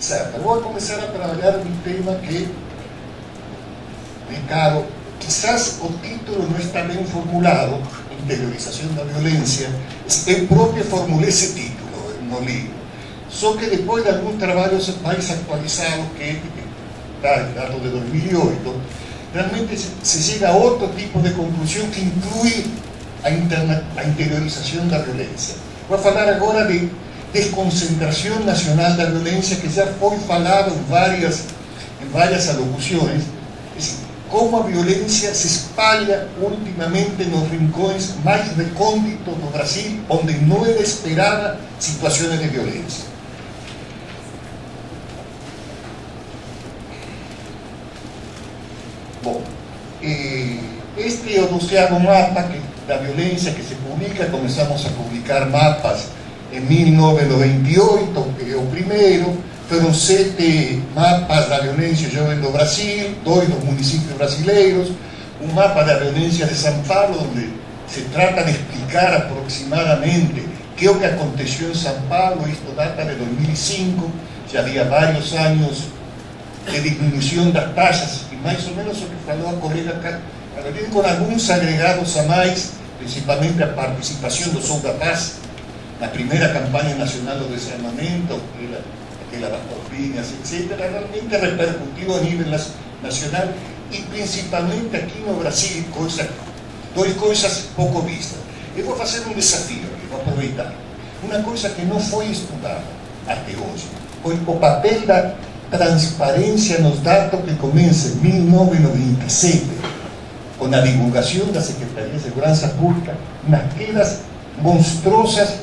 certa. Vou começar a trabalhar um tema que, Ricardo, quizás o título não está bem formulado, Interiorização da Violência. Eu próprio formulei esse título no livro. Só que depois de alguns trabalhos mais atualizados, que dado de 2008, realmente se chega a outro tipo de conclusão que inclui a interiorização da violência. Vou falar agora de desconcentração nacional da violência, que já foi falado em várias alocuções. Como a violência se espalha ultimamente nos rincões mais recônditos do Brasil, onde não era esperada situações de violência. Bom, este é o 12º mapa da violência que se publica. Começamos a publicar mapas em 1998, que é o primeiro. Foram 7 mapas da violência jovem do Brasil, 2 dos municípios brasileiros, um mapa da violência de São Paulo, onde se trata de explicar aproximadamente o que aconteceu em São Paulo. Isto data de 2005, já havia vários anos de diminuição das taxas, e mais ou menos o que falou a colega Carolina, com alguns agregados a mais, principalmente a participação do Sou da Paz na primeira campanha nacional do desarmamento, aquela das Corpinas, etc., realmente repercutiu a nível nacional e principalmente aqui no Brasil, duas coisas pouco vistas. Eu vou fazer um desafio aqui, vou aproveitar. Uma coisa que não foi estudada até hoje foi o papel da transparência nos dados, que começa em 1997, com a divulgação da Secretaria de Segurança Pública nas quedas monstruosas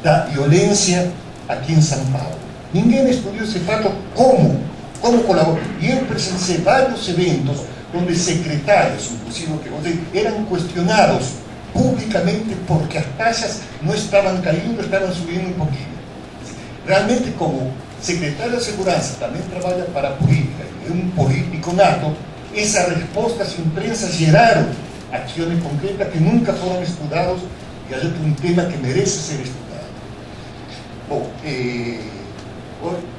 da violência aqui em São Paulo. Ninguém estudou esse fato, como colaborou. E eu presenciei vários eventos onde secretários, inclusive que vocês, eram questionados publicamente porque as taxas não estavam caindo, estavam subindo um pouquinho. Realmente, como secretário de Segurança também trabalha para a política, é um político nato, essas respostas imprensas geraram ações concretas que nunca foram estudadas, e é um tema que merece ser estudado. Bom,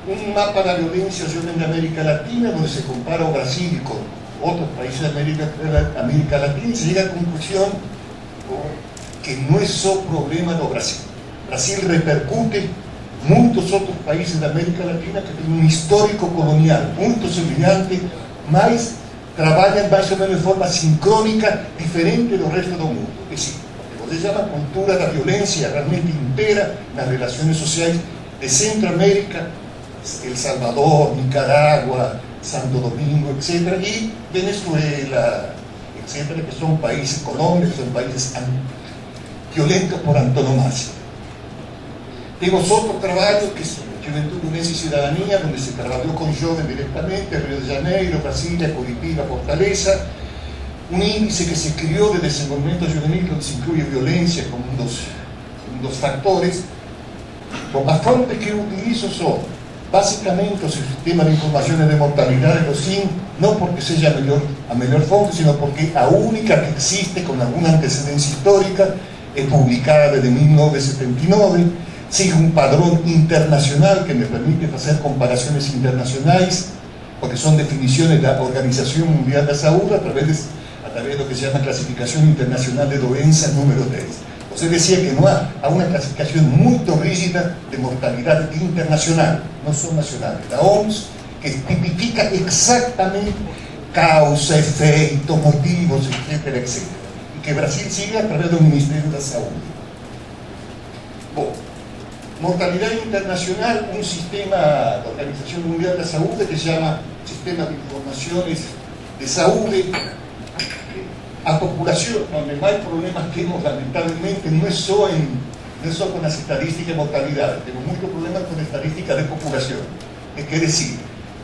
um mapa da violência jovem da América Latina, onde se compara o Brasil com outros países da América Latina, e se chega à conclusão que não é só problema do Brasil. O Brasil repercute muitos outros países da América Latina que têm um histórico colonial muito semelhante, mas trabalham mais ou menos de forma sincrônica, diferente do resto do mundo. É decir, o que você chama cultura da violência realmente impera nas relações sociais de Centroamérica, El Salvador, Nicarágua, Santo Domingo, etc., e Venezuela, etc., que são países, Colômbia, que são países violentos por antonomasia. Temos outro trabalho, que é Juventude, Violência e Cidadania, onde se trabalhou com jovens diretamente, Rio de Janeiro, Brasília, Curitiba, Fortaleza, um índice que se criou de desenvolvimento juvenil, onde se inclui a violência como um dos fatores. Bom, as fontes que eu utilizo são, basicamente, o sistema de informações de mortalidade do SIM, não porque seja a melhor fonte, sino porque a única que existe com alguma antecedência histórica, é publicada desde 1979, sigue um padrão internacional que me permite fazer comparações internacionais, porque são definições da Organização Mundial da Saúde através do que se chama Classificação Internacional de Doenças número 10. Você dizia que não há uma classificação muito rígida de mortalidade internacional, não só nacional, da OMS, que tipifica exatamente causa, efeito, motivos, etc., etc. E que o Brasil sigue através do Ministério da Saúde. Bom, mortalidade internacional, um sistema da Organização Mundial da Saúde que se chama Sistema de Informações de Saúde. A população, onde mais problemas temos, lamentavelmente, não é só com as estatísticas de mortalidade, temos muito problema com a estatística de população. Quer dizer,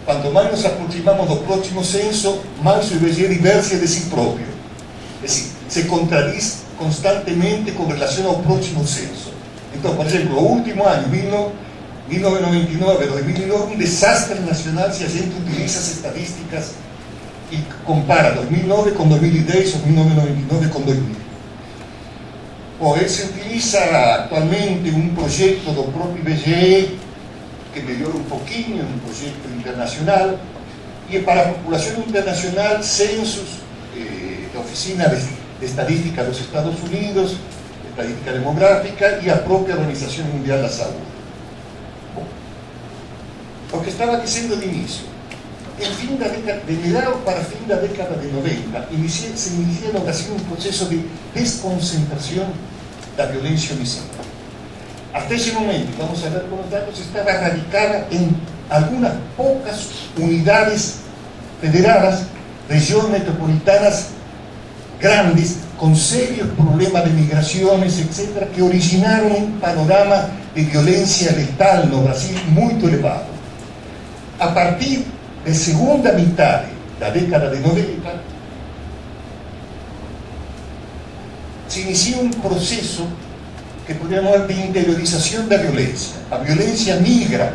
quanto mais nos aproximamos do próximo censo, mais o IBGE diverge de si próprio. É decir, se contradiz constantemente com relação ao próximo censo. Então, por exemplo, o último ano, 1999, 2009, um desastre nacional se a gente utiliza as estatísticas e compara 2009 com 2010 ou 1999 com 2000. Bom, se utiliza atualmente um projeto do próprio IBGE que melhora un poquinho en un proyecto internacional, y para la población internacional, censos, la Oficina de Estadística de los Estados Unidos, Estadística Demográfica y la propia Organización Mundial de la Salud. Lo que estaba diciendo de inicio, de mediados para fin de la década de 90, se inició así un proceso de desconcentración de la violencia homicida. Hasta ese momento, vamos a ver con los datos, estaba radicada en algunas pocas unidades federadas, regiones metropolitanas grandes, con serios problemas de migraciones, etcétera, que originaron un panorama de violencia letal no Brasil muy elevado. A partir de segunda mitad de la década de 90, se inició un proceso que podríamos hablar de interiorización de la violencia. La violencia migra,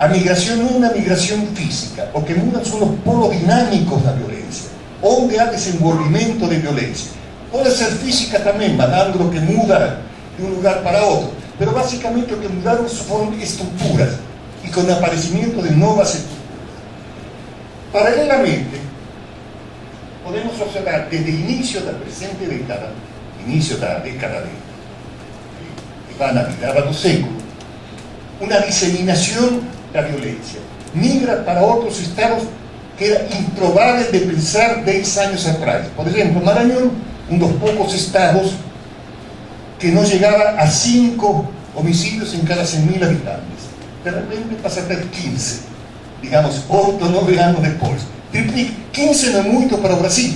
la migración no es una migración física, lo que mudan son los polos dinámicos de la violencia, donde hay desenvolvimiento de violencia. Puede ser física también, malandro que muda de un lugar para otro, pero básicamente lo que mudaron fueron estructuras, y con el aparecimiento de nuevas estructuras. Paralelamente, podemos observar desde el inicio de la presente década, inicio de la década de Ivana Vidal do século, una diseminación de la violencia. Migra para otros estados que era improbable de pensar 10 años atrás. Por ejemplo, Maranhão, uno de los pocos estados que no llegaba a 5 homicidios en cada 100.000 habitantes. De repente pasa a ter 15, digamos, 8 o 9 anos depois. 15 não é muito para o Brasil,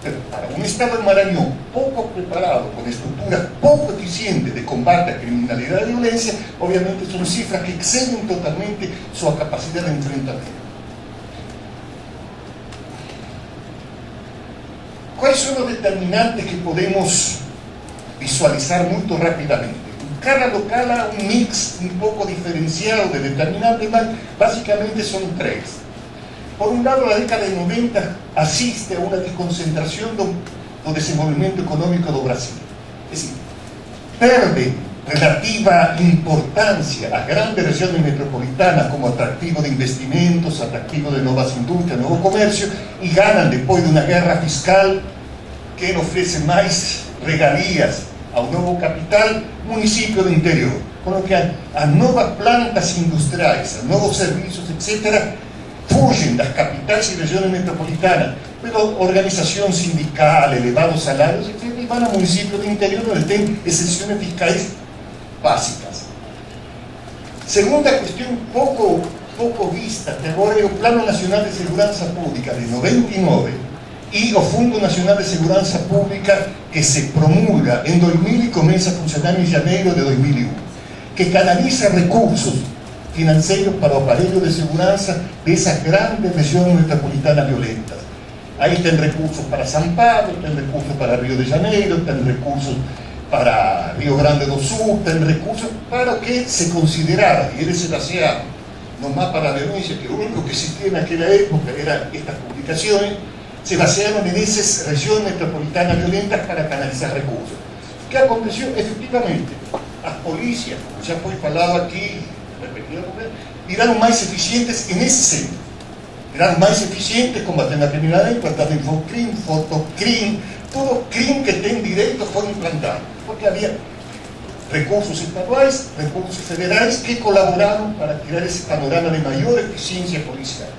pero para um estado de Maranhão pouco preparado, com estruturas pouco eficientes de combate à criminalidade e violência, obviamente são cifras que excedem totalmente sua capacidade de enfrentamento. Quais são os determinantes que podemos visualizar muito rapidamente? Cada local há un mix un poco diferenciado de determinantes, mas básicamente son 3. Por un lado, la década de 90 asiste a una desconcentración do desenvolvimento económico do Brasil. Es decir, perde relativa importancia a grandes regiones metropolitanas como atractivo de investimentos, atractivo de nuevas industrias, nuevo comercio, y ganan después de una guerra fiscal que ofrece más regalías a un nuevo capital, municipio do interior, con lo que a novas plantas industriais, a novos servicios, etc., fugen das capitais e regiões metropolitanas, pero organización sindical, elevados salarios, etc., y van a municipios do interior donde tem exenciones fiscais básicas. Segunda cuestión poco vista, que agora é o Plano Nacional de Segurança Pública de 99, y el Fondo Nacional de Segurança Pública que se promulga en 2000 y comienza a funcionar en enero de 2001, que canaliza recursos financieros para el aparelho de segurança de esas grandes regiones metropolitanas violentas. Ahí tem recursos para São Paulo, tem recursos para Río de Janeiro, tem recursos para Río Grande do Sul, tem recursos para lo que se consideraba, y él se basea nomás para la denuncia, que lo único que existía en aquella época eran estas publicaciones, se basearon en esas regiones metropolitanas violentas para canalizar recursos. ¿Qué aconteció? Efectivamente, las policías, como ya fue falado aquí, repetidamente, viraron más eficientes en ese centro. Viraron más eficientes combatendo a criminalidad, implantando infocrim, fotocrim, todo crime que ten direito fue implantado, porque había recursos estaduales, recursos federales que colaboraron para crear ese panorama de mayor eficiencia policial.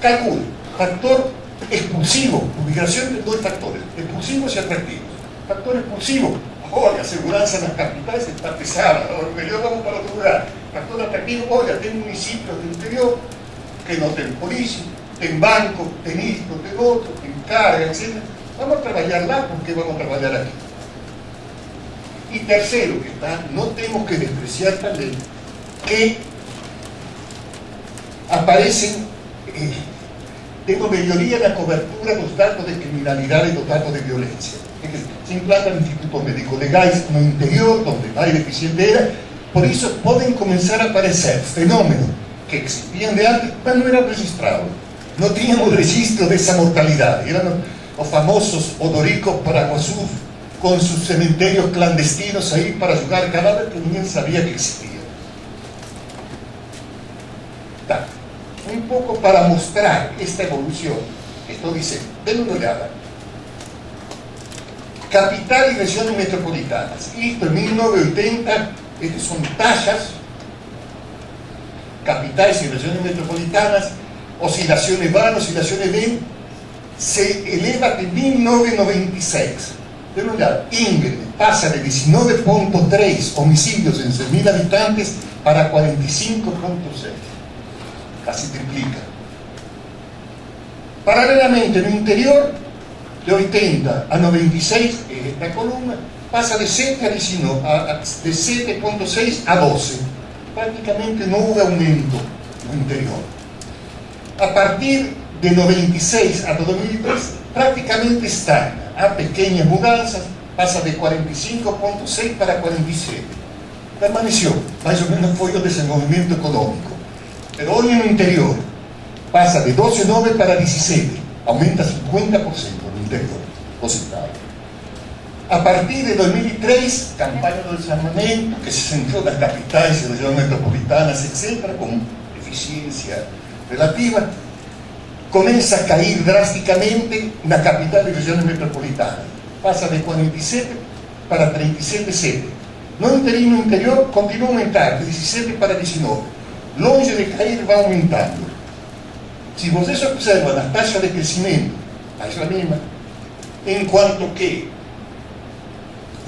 Calculo, factor expulsivo, migración de 2 factores, expulsivos y atractivos. Factor expulsivo, olha, a segurança nas capitais está pesada, melhor vamos para outro lugar. Factor atractivo, olha, tem municípios do interior que não tem polícia, tem banco, tem isto, tem outro, tem carga, etc. Vamos a trabalhar lá porque vamos a trabalhar aqui. E terceiro, que está, não temos que despreciar também que aparecem tengo melhoria na cobertura dos dados de criminalidade e dos dados de violência. Se implantam institutos médico-legais no interior, onde mais deficiente era, por isso podem começar a aparecer fenômenos que existiam de antes, mas não eram registrados. Não tínhamos registro dessa mortalidade. Eram os famosos odoricos paraguaçus, com seus cemitérios clandestinos aí para jogar cadáver que ninguém sabia que existia. un poco para mostrar esta evolución que estoy diciendo. Den una olhada. Capital y regiones metropolitanas. Esto en 1980, estas son taxas, capitales y regiones metropolitanas, oscilaciones van, oscilaciones ven, se eleva de 1996. De una olhada, Ingrid pasa de 19.3 homicidios en 100.000 habitantes para 45.6. Casi triplica. Paralelamente, en el interior, de 80 a 96, esta columna, pasa de 7 a 19, de 7.6 a 12. Prácticamente no hubo aumento en el interior. A partir de 96 a 2003, prácticamente está a pequeñas mudanzas, pasa de 45.6 para 47. Permaneció, más o menos fue el desenvolvimiento económico. Pero hoy en el interior pasa de 12.9 para 17, aumenta 50% en el interior, los estados. A partir de 2003, campaña de desarmamento que se centró en las capitales y regiones metropolitanas, etcétera, con eficiencia relativa, comienza a caer drásticamente la capital y regiones metropolitanas. Pasa de 47 para 37,7. No interino interior continúa a aumentar, de 17 para 19. Longe de caer, va aumentando. Si ustedes observan la tasa de crecimiento, es la misma, en cuanto que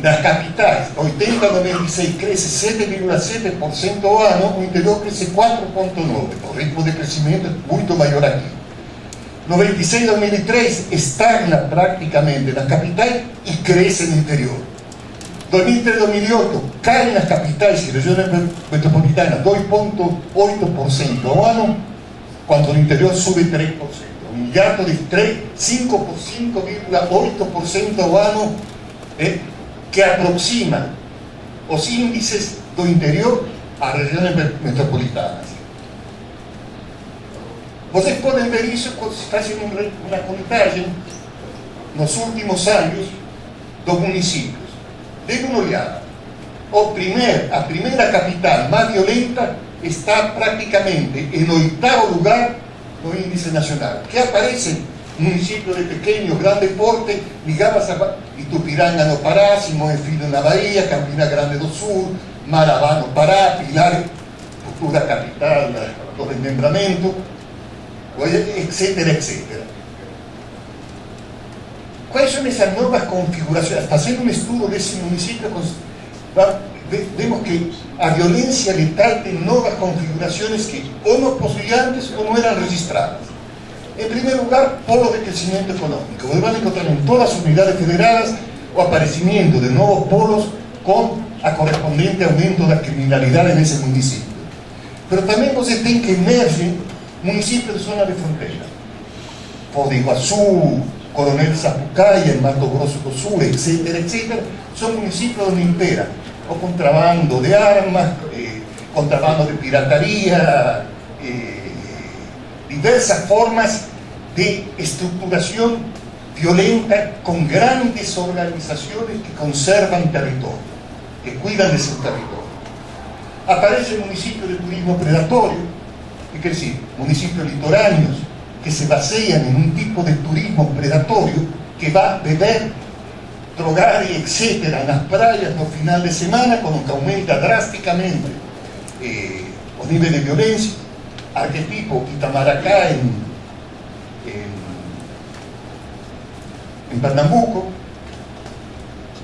las capitales, 80 a 96 crece 7,7% año, o interior crece 4,9%. El ritmo de crecimiento es mucho mayor aquí. 96-2003 estagna prácticamente en la capital y crece en el interior. 2003-2008 caen las capitales y regiones metropolitanas 2,8% año, cuando el interior sube 3%. Un hiato de 5,8% año que aproxima los índices del interior a regiones metropolitanas. Ustedes pueden ver eso cuando se está haciendo una contagem nos últimos años dos municipios. Den una olhada. A primera capital más violenta está prácticamente en 8º lugar no índice nacional, que aparecen municípios de pequeño, grande porte, ligados a Itupiranga no Pará, Simões Filho na Bahía, Campina Grande do Sul, Marabá no Pará, Pilar, futura capital do desmembramento, etcétera, etcétera. ¿Cuáles son esas nuevas configuraciones? Hasta hacer un estudio de ese municipio, vemos que a violencia letal tiene nuevas configuraciones que o no poseían antes o no eran registradas. En primer lugar, polos de crecimiento económico. Ustedes van a encontrar en todas las unidades federadas o aparecimiento de nuevos polos con a correspondiente aumento de la criminalidad en ese municipio. Pero también ustedes tienen que emerger municipios de zona de frontera. Foz de Iguazú, Coronel Zapucaya, el Mato Grosso do Sul, etcétera, etcétera, son municipios donde impera o contrabando de armas, contrabando de piratería, diversas formas de estructuración violenta con grandes organizaciones que conservan territorio, que cuidan de su territorio. Aparece el municipio de turismo predatorio, ¿qué quiere decir? Municipios litorâneos que se basean en un tipo de turismo predatorio que va a beber, drogar y etcétera en las playas no final de semana, con lo que aumenta drásticamente los niveles de violencia. Arquetipo Itamaracá en Pernambuco.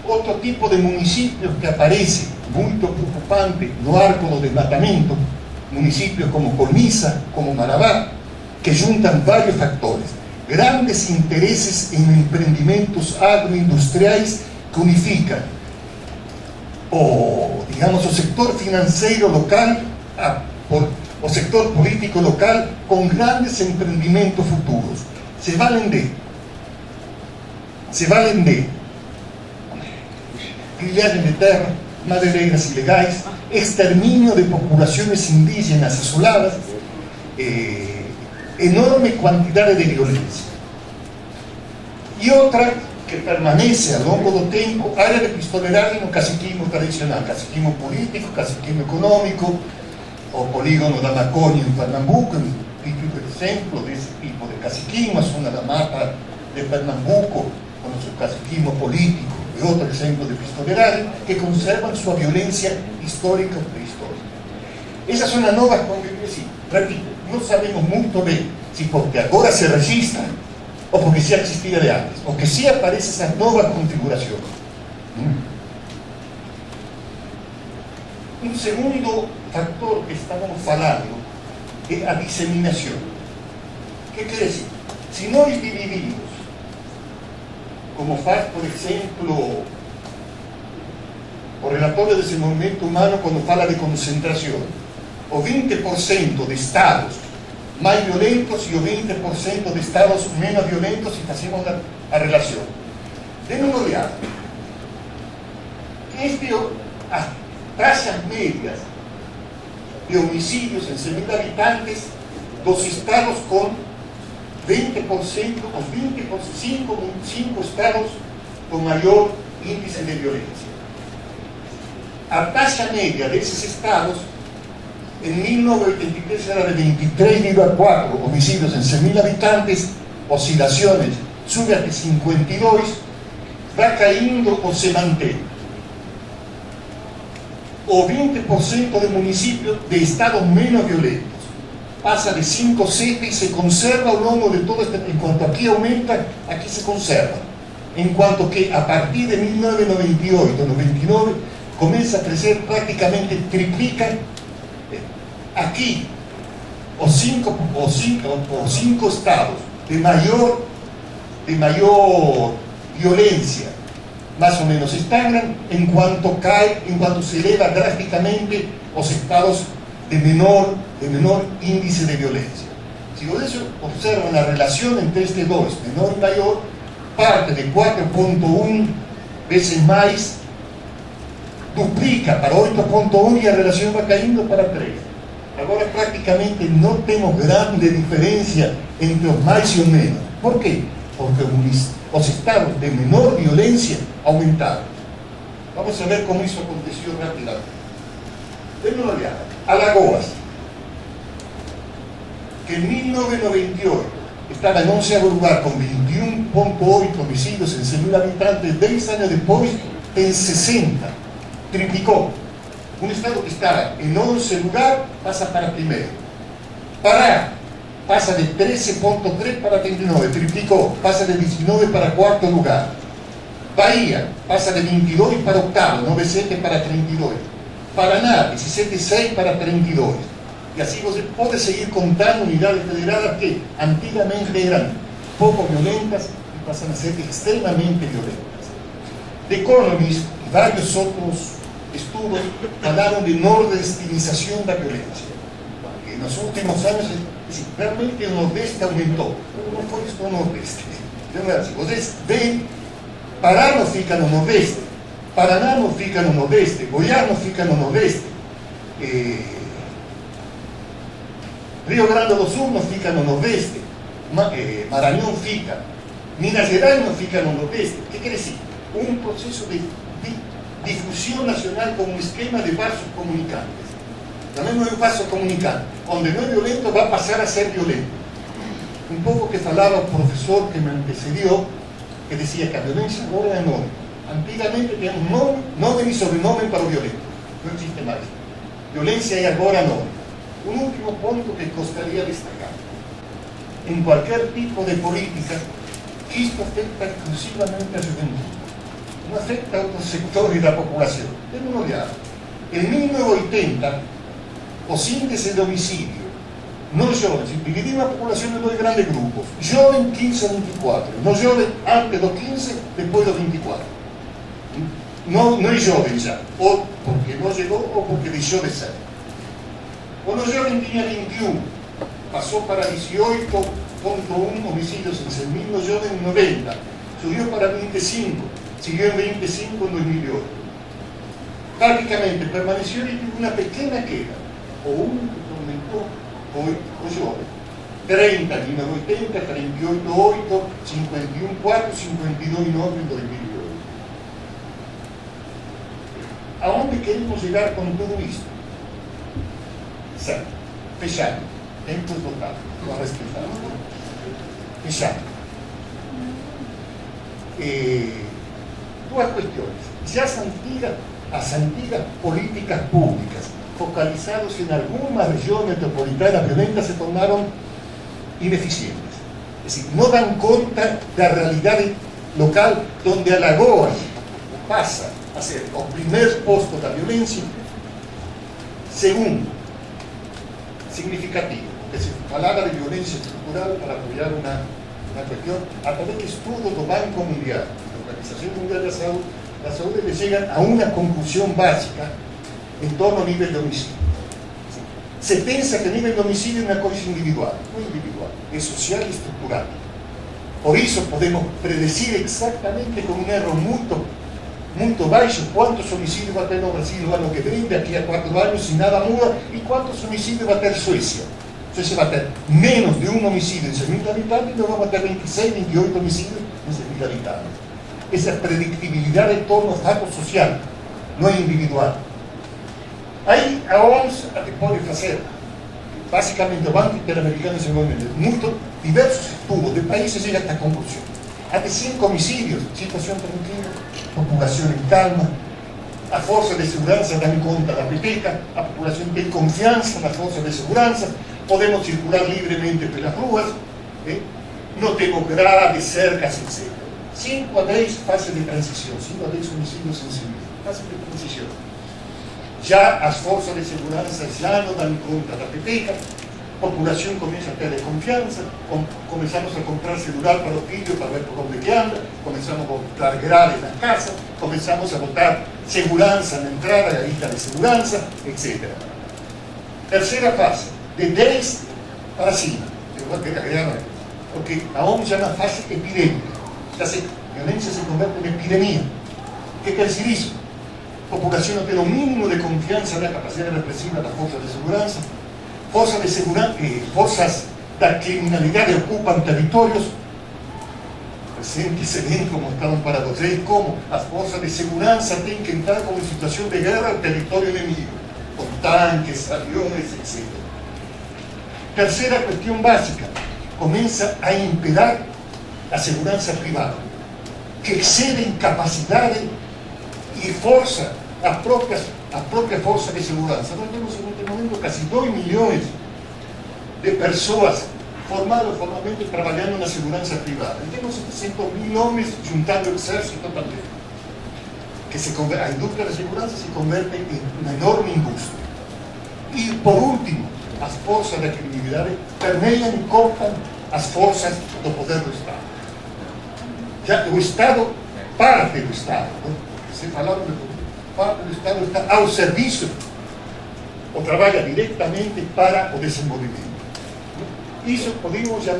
Otro tipo de municipios que aparece muy preocupante no arco do desmatamento, municipios como Colniza, como Marabá, que juntan varios factores, grandes intereses en empreendimentos agroindustriales que unifican o sector financiero local o sector político local con grandes empreendimentos futuros. Se valen de grillaje de terra, madeireiras ilegais, exterminio de poblaciones indígenas isoladas, enorme cantidad de violencia. Y otra que permanece a lo largo del tiempo, área de pistoleragem no caciquismo tradicional, caciquismo político, caciquismo económico, o polígono da Maconha en Pernambuco, típico ejemplo de ese tipo de caciquismo, es una la mata de Pernambuco, con su caciquismo político, y otro ejemplo de pistolería, que conservan su violencia histórica o prehistórica. Esas son las nuevas convivencias, repito, no sabemos muy bien si porque ahora se registran o porque sí existía de antes, o que sí aparecen esas nuevas configuraciones. Un segundo factor que estamos hablando es la diseminación. ¿Qué quiere decir? Si no dividimos, como faz, por ejemplo, o relatorio de ese movimiento humano cuando habla de concentración, o 20% de estados más violentos y o 20% de estados menos violentos, si hacemos la relación. Demos una olhada. Las tasas medias de homicidios en 100.000 habitantes, dos estados con 20% o 5 estados con mayor índice de violencia. La tasa media de esos estados en 1983 era de 23,4 homicidios en 100.000 habitantes, oscilaciones, sube hasta 52, va cayendo o se mantiene. O 20% de municipios de estados menos violentos, pasa de 5 a 7 y se conserva a lo largo de todo este, en cuanto aquí aumenta, aquí se conserva. En cuanto que a partir de 1998, 99, comienza a crecer, prácticamente triplica. Aquí, o cinco estados de mayor violencia, más o menos estagnan, en cuanto se eleva drásticamente los estados de menor índice de violencia. Si ustedes observan la relación entre este dos, menor y mayor, parte de 4,1 veces más, duplica para 8,1 y la relación va cayendo para 3. Ahora prácticamente no tenemos grande diferencia entre los más y los menos. ¿Por qué? Porque los estados de menor violencia aumentaron. Vamos a ver cómo eso aconteció rápidamente. Denme una olhada. Alagoas, que en 1998 estaba en 11º lugar con 21,8 homicidios en 100.000 habitantes, 10 años después en 60, triplicó. Un estado que estaba en 11 lugar pasa para primero. Pará pasa de 13,3 para 39, triplicó, pasa de 19 para cuarto lugar. Bahía pasa de 22 para octavo, 97 para 32. Paraná, 17,6 para 32. Y así você puede seguir contando unidades federadas que antiguamente eran poco violentas y pasan a ser extremadamente violentas. The Economist y varios otros estudios hablaron de nordestinización de la violencia. En los últimos años, realmente el nordeste aumentó, pero no fue esto nordeste. Ustedes ven, Pará no fica no nordeste, Paraná no fica no nordeste, Goiás no fica no nordeste, Rio Grande do Sul no fica no nordeste, Maranhão fica, Minas Gerais no fica no nordeste. ¿Qué quiere decir? Un proceso de difusión nacional como un esquema de vasos comunicantes. También no es un vaso comunicante, donde no es violento va a pasar a ser violento. Un poco que falaba un profesor que me antecedió, que decía que la violencia ahora es enorme. Antiguamente teníamos nombre y sobrenombre para violento, no existe más. Violencia es ahora enorme. Un último punto que costaría destacar. En cualquier tipo de política, esto afecta exclusivamente a la juventud. No afecta a otros sectores de la población. Denme una olhada. En 1980, los índices de homicidio no jóvenes, dividimos la población en dos grandes grupos: joven 15 a 24, no joven antes de los 15, después de los 24. No es joven ya, o porque no llegó o porque dejó de ser. O no joven tenía 21, pasó para 18,1 homicidios en 100.000, no joven en 90, subió para 25, siguió en 25 en 2008. Prácticamente permaneció en una pequeña queda, o uno que aumentó hoy o joven. 30 en 1980, 38,8, 51,4, 52,9 en 2008. ¿A dónde queremos llegar con todo esto? Fechar. templos dotados, no respetados. Fechado. Duas cuestiones. Ya as antigas políticas públicas focalizadas en alguna región metropolitana violenta se tornaron ineficientes. Es decir, no dan cuenta de la realidad local donde Alagoas pasa a ser el primer posto de la violencia. Segundo, significativo, porque se falaba de violencia estructural para apoyar una cuestión a través de estudios del Banco Mundial, la Organización Mundial de la Salud, le llegan a una conclusión básica en torno al nivel de homicidio. Se piensa que el nivel de homicidio es una cosa individual, no individual, es social y estructural. Por eso podemos predecir exactamente con un error muy bajo cuántos homicidios va a tener Brasil el año que viene, de aquí a 4 años, si nada muda, y cuántos homicidios va a tener Suecia. Suecia va a tener menos de un homicidio en 100.000 habitantes y no vamos a tener 26, 28 homicidios en 100.000 habitantes. Esa predictibilidad en torno a datos social, no es individual. Aí a OMS a que pode fazer, basicamente o Banco Interamericano de Desenvolvimento, diversos estudos de países chegam a esta conclusão. Há de 5 homicídios, situação tranquila, população em calma, a força de segurança dá conta da peteca, a população tem confiança na força de segurança, podemos circular livremente pelas ruas, não temos grades, cercas, etc. 5 a 10 fases de transição, 5 a 10 homicídios em civil, fases de transição. Já as forças de segurança já não dão conta da peteca, a população começa a ter desconfiança, começamos a comprar celular para os filhos para ver por onde que anda, começamos a botar grades na casa, começamos a botar segurança na entrada, a lista de segurança, etc. Terceira fase, de 10 para cima, eu vou ter que agregar, porque a OMS já na fase epidêmica, a violência se converte em epidemia. O que quer dizer isso? A população não tem o mínimo de confiança na capacidade repressiva das forças de segurança, forças da criminalidade ocupam territórios. Presente se ven como estavam para vocês, como as forças de segurança têm que entrar como em situação de guerra ao território inimigo, com tanques, aviões, etc. Terceira questão básica, começa a imperar a segurança privada, que excede em capacidade e força a própria força de segurança. Nós temos neste momento quase 2 milhões de pessoas formadas formalmente trabalhando na segurança privada. E temos 700.000 homens juntando o exército também. A indústria da segurança se converte em uma enorme indústria. E, por último, as forças da criminalidade permeiam e cortam as forças do poder do Estado. Já o Estado, parte do Estado, se falaram de parte do Estado está ao serviço ou trabalha diretamente para o desenvolvimento. Isso podemos já,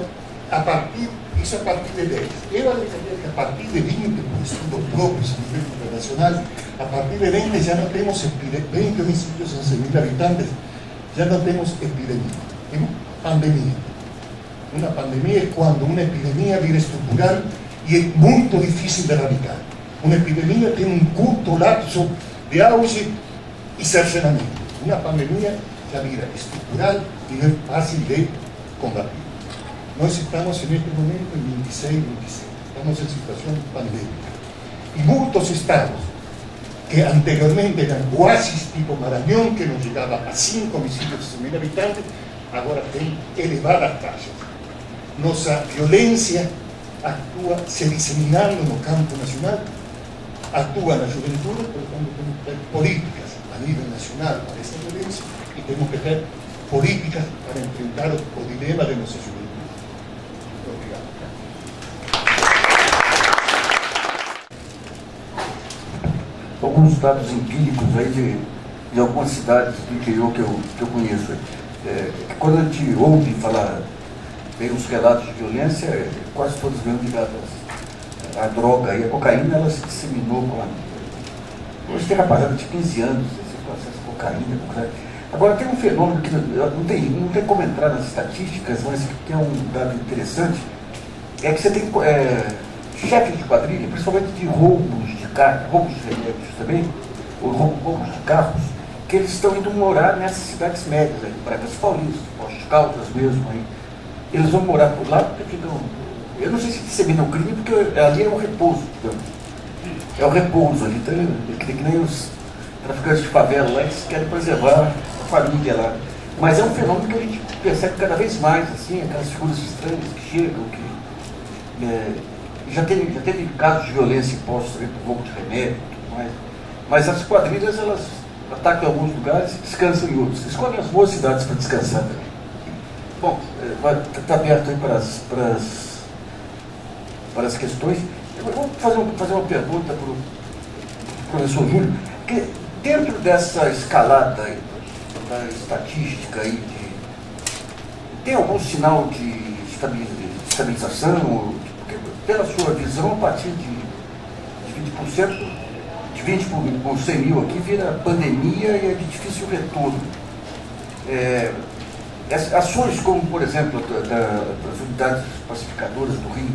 a partir de 10. Eu alegaria que a partir de 20, por estudos próprios a nível internacional, a partir de 20 já não temos 20 homicídios em 100.000 habitantes, já não temos epidemia, temos pandemia. Uma pandemia é quando uma epidemia vira estrutural e é muito difícil de erradicar. Uma epidemia tem um curto lapso de auge e cercenamento. Uma pandemia já vira estrutural e não é fácil de combater. Nós estamos neste momento em 26, 27. Estamos em situação pandêmica. E muitos estados que anteriormente eram oásis tipo Maranhão, que não chegava a 5 homicídios por 1.000 habitantes, agora tem elevadas taxas. Nossa violência atua se disseminando no campo nacional, atua na juventude, portanto temos que ter políticas a nível nacional para essa violência e temos que ter políticas para enfrentar o dilema de nossa juventude. Obrigado. Alguns dados empíricos aí de algumas cidades do interior que eu conheço. Quando a gente ouve falar, vem os relatos de violência, quase todos vêm ligados a droga e a cocaína, ela se disseminou com a... Hoje tem rapaziada de 15 anos, esse processo de cocaína. Agora tem um fenômeno que não tem como entrar nas estatísticas, mas que é um dado interessante, é que você tem chefes de quadrilha, principalmente de roubos de carros, roubos de remédios também, ou roubos de carros, que eles estão indo morar nessas cidades médias, aí, Bragança Paulista, Poços de Caldas mesmo. Aí. Eles vão morar por lá porque ficam. Eu não sei se disseminam o crime, porque ali é um repouso, digamos. É o repouso ali, então, que nem os traficantes de favela lá, eles querem preservar a família lá. Mas é um fenômeno que a gente percebe cada vez mais, assim, aquelas figuras estranhas que chegam, que já teve casos de violência impostos também por roubo de remédio e tudo mais. Mas as quadrilhas, elas atacam em alguns lugares e descansam em outros. Escolhem as boas cidades para descansar também. Bom, está aberto aí para as questões. Eu vou fazer uma pergunta para o professor Júlio, que dentro dessa escalada aí, da estatística aí, tem algum sinal de estabilização? Porque, pela sua visão, a partir de 20%, de 20 por 100 mil aqui, vira pandemia e é de difícil retorno. Ações como, por exemplo, das unidades pacificadoras do Rio,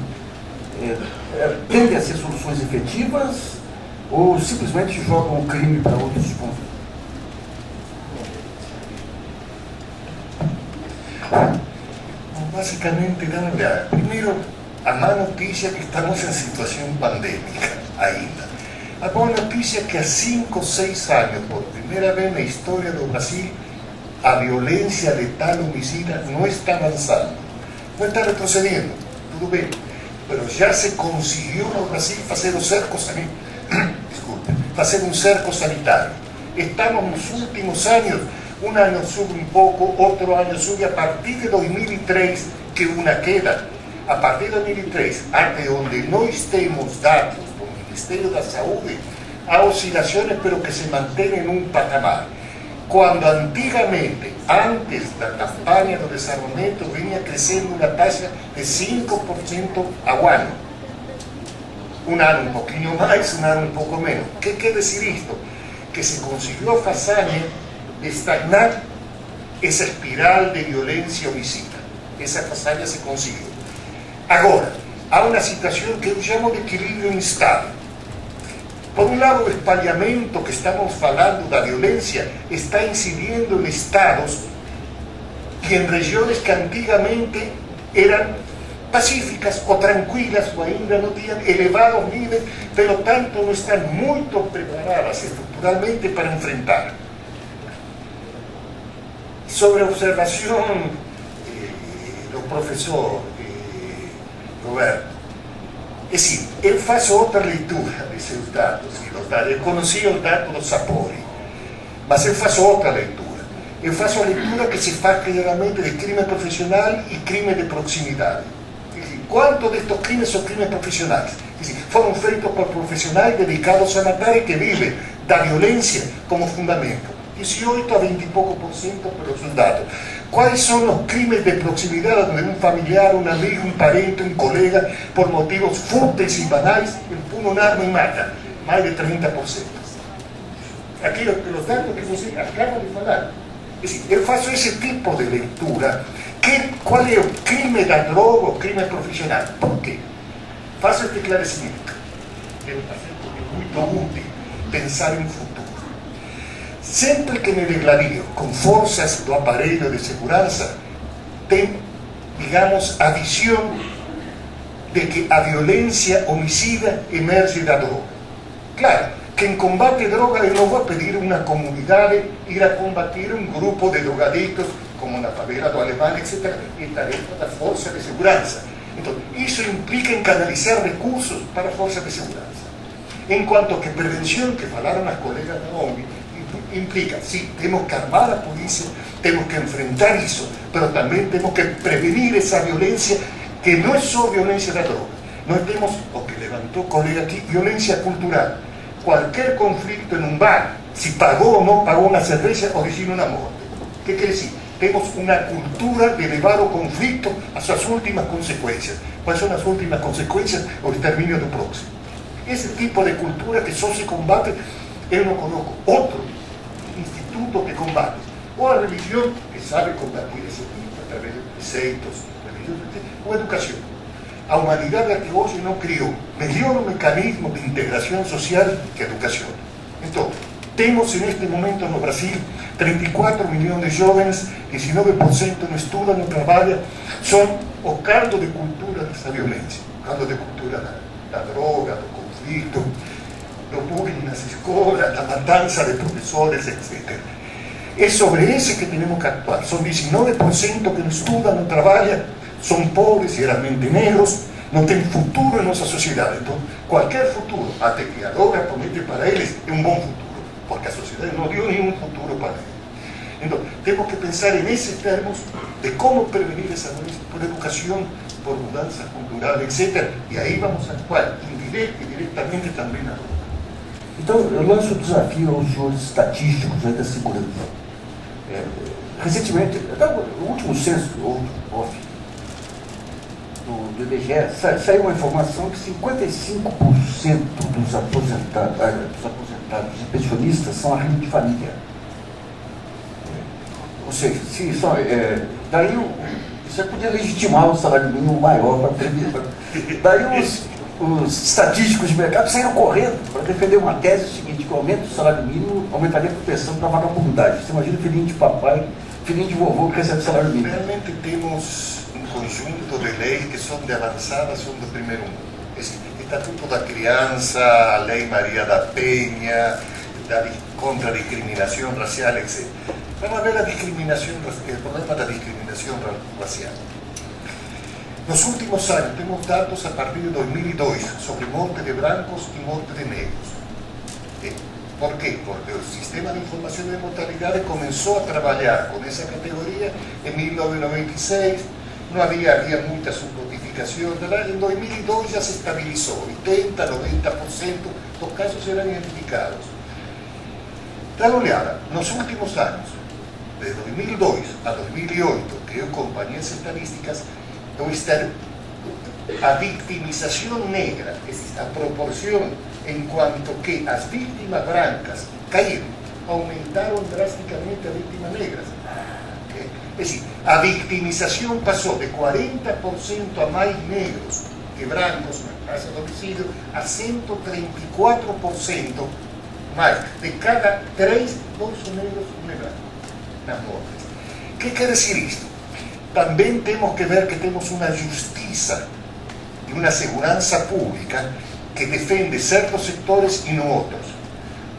tendem a ser soluções efetivas ou simplesmente jogam o crime para outros pontos? Básicamente, primero, a má noticia que estamos en situación pandémica ainda. A boa noticia que há 5 ou 6 años, por primera vez na historia do Brasil, a violencia letal homicida no está avanzando, no está retrocediendo, tudo bem, pero ya se consiguió no Brasil fazer o cerco sanitário, fazer um cerco sanitário. Estamos nos últimos años, un año sube un poco, otro año sube, a partir de 2003 que una queda, a partir de 2003, até donde no temos dados do Ministerio da Saúde, há oscilaciones pero que se mantienen en un patamar. Cuando antigamente, antes da campaña do desarmamento, venía creciendo una tasa de 5% ao ano. Un ano un poquinho más, un ano un poco menos. ¿Qué quiere decir esto? Que se consiguió a façanha de estagnar esa espiral de violencia homicida. Esa façanha se consiguió. Agora, há una situación que eu llamo de equilibrio instável. Por un lado, el espalhamento que estamos falando da violencia está incidiendo en estados y en regiones que antigamente eran pacíficas o tranquilas o ainda no tenían elevados niveles, pero tanto no están muy preparadas estructuralmente para enfrentar. Sobre observación do professor Roberto, é assim, eu faço outra leitura desses dados, eu conhecia os dados do Sapori, mas eu faço outra leitura. Eu faço a leitura que se faz claramente de crime profissional e crime de proximidade. Quantos destes crimes são crimes profissionais? Foram feitos por profissionais dedicados a matar e que vivem da violência como fundamento. 18 a 20 e pouco por cento pelos dados. Quais são os crimes de proximidade onde um familiar, um amigo, um parente, um colega, por motivos fúteis e banais, empurra uma arma e mata? Mais de 30%. Aqui, pelos dados que você acaba de falar. Eu faço esse tipo de leitura. Qual é o crime da droga ou crime profissional? Por quê? Faço este esclarecimento. Quero fazer porque é muito útil pensar em futuro. Sempre que me degladio com forças do aparelho de segurança, tem, digamos, a visão de que a violência homicida emerge da droga. Claro, quem combate droga, eu não vou pedir a uma comunidade ir a combater um grupo de drogadictos, como na favela do Alemão, etc. É tarefa da força de segurança. Então, isso implica em canalizar recursos para a força de segurança. Enquanto que prevenção, que falaram as colegas da ONG, implica, sim, temos que armar a polícia, temos que enfrentar isso, mas também temos que prevenir essa violência, que não é só violência da droga. Nós temos, o que levantou o colega aqui, violência cultural. Qualquer conflito em um bar, se pagou ou não pagou uma cerveja, origina uma morte. O que quer dizer? Temos uma cultura de levar o conflito às suas últimas consequências. Quais são as últimas consequências? O extermínio do próximo. Esse tipo de cultura que só se combate, eu não conheço outro instituto que combate. Ou a religião, que sabe combater esse tipo, através de preceitos, ou a educação. A humanidade até hoje não criou melhor mecanismo de integração social que a educação. Então, Temos en este momento no Brasil 34 millones de jóvenes, 19% no estudam, não trabalham, são o caldo de cultura dessa violência, o caldo de cultura da droga, do conflito, do bullying nas escolas, da matança de professores, etc. É sobre esse que temos que actuar. São 19% que não estudam, não trabalham, são pobres, geralmente negros, não têm futuro em nossa sociedade. Então, qualquer futuro, até que a droga promete para eles, é um bom futuro, porque a sociedade não deu nenhum futuro para eles. Então, temos que pensar nesses termos de como prevenir essa violência, por educação, por mudança cultural, etc. E aí vamos actuar indireto e diretamente também na droga. Então, eu lanço o desafio aos senhores estatísticos da segurança. Recentemente, no último censo do IBGE, saiu uma informação que 55% dos aposentados e pensionistas são arrimo de família. Ou seja, se só, daí você podia legitimar um salário mínimo maior para prever. Daí os estatísticos de mercado saíram correndo para defender uma tese seguinte, que o aumento do salário mínimo aumentaria a proteção da vagabundagem. Você imagina filhinho de papai, filhinho de vovô que recebe salário mínimo. Realmente temos um conjunto de leis que são de avançada, são do primeiro mundo. Estatuto da Criança, a Lei Maria da Penha, contra a discriminação racial, etc. Vamos ver a discriminação, o problema da discriminação racial. Nos últimos anos, temos dados a partir de 2002 sobre morte de brancos e morte de negros. Por quê? Porque o Sistema de Informação de Mortalidade começou a trabalhar com essa categoria em 1996, não havia muita subnotificação, em 2002 já se estabilizou, 80%, 90% dos casos eram identificados. Dá uma olhada, nos últimos anos, de 2002 a 2008, que eu acompanhei as estatísticas, a vitimização negra, a proporção em quanto que as vítimas brancas caíram, aumentaram drasticamente as vítimas negras. É decir, a vitimização passou de 40% a mais negros que brancos na casa do homicídio a 134% mais. De cada 3, 2 são negros, 1 é branco nas mortes. O que quer dizer isto? Também temos que ver que temos uma justiça e uma segurança pública que defende certos setores e não outros.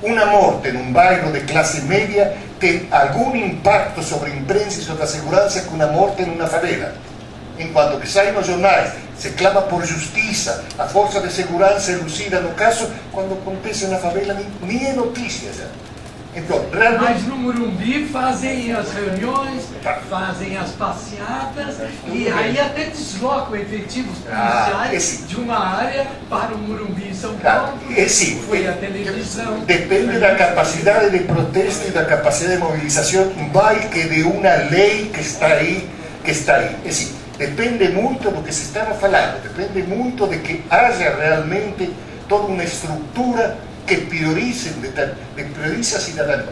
Uma morte num bairro de classe média tem algum impacto sobre a imprensa e sobre a segurança que uma morte numa favela. Enquanto que sai nos jornais, se clama por justiça, a força de segurança elucida no caso, quando acontece na favela nem é notícia já. Então, realmente... Mas no Morumbi fazem as reuniões, fazem as passeatas e aí até deslocam efetivos policiais de uma área para o Morumbi em São Paulo. Foi a televisão. Depende da capacidade de protesto e da capacidade de mobilização, mais que de uma lei que está aí. Depende muito do que se estava falando, depende muito de que haja realmente toda uma estrutura que priorize a cidadania.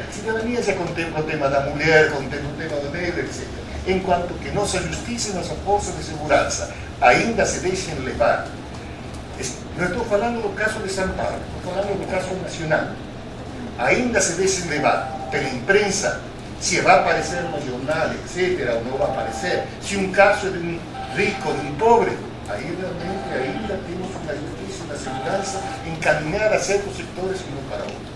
A cidadania já contempla o tema da mulher, contempla o tema do negro, etc. Enquanto que nossa justiça e nossa força de segurança ainda se deixem levar. Não estou falando do caso de São Paulo, estou falando do caso nacional. Ainda se deixem levar pela imprensa, se vai aparecer no jornal, etc., ou não vai aparecer, se um caso é de um rico, de um pobre, aí realmente ainda temos uma justiça e uma segurança encaminhada a certos setores e não para outros.